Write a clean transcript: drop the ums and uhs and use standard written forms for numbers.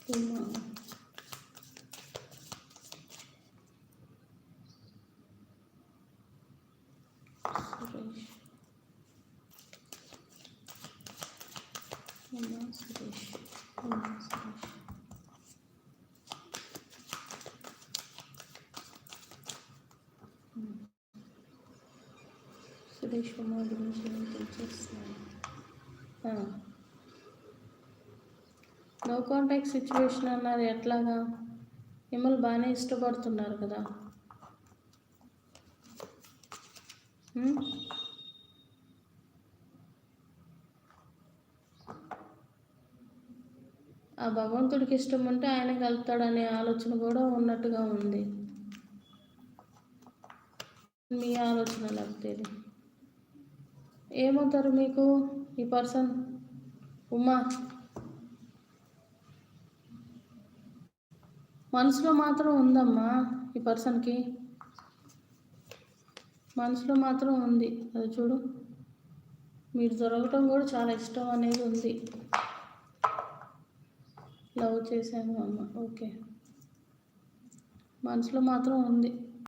ఉమా, సురేష్, ఉమా సురేష్, ఉమా సురేష్. సురేష్ ఉమా గురించి ఏం తెలియజేస్తున్నాను. నో కాంటాక్ట్ సిచ్యువేషన్ అన్నారు. ఎట్లాగా? మిమ్మల్ని బాగానే ఇష్టపడుతున్నారు కదా. ఆ భగవంతుడికి ఇష్టం ఉంటే ఆయన కలుపుతాడనే ఆలోచన కూడా ఉన్నట్టుగా ఉంది. మీ ఆలోచన లేకపోతే ఏమవుతారు మీకు ఈ పర్సన్? ఉమా మనసులో మాత్రం ఉందమ్మా, ఈ పర్సన్కి మనసులో మాత్రం ఉంది. అది చూడు, మీరు దొరకటం కూడా చాలా ఇష్టం అనేది ఉంది. లవ్ చేశాను అమ్మ, ఓకే, మనసులో మాత్రం ఉంది.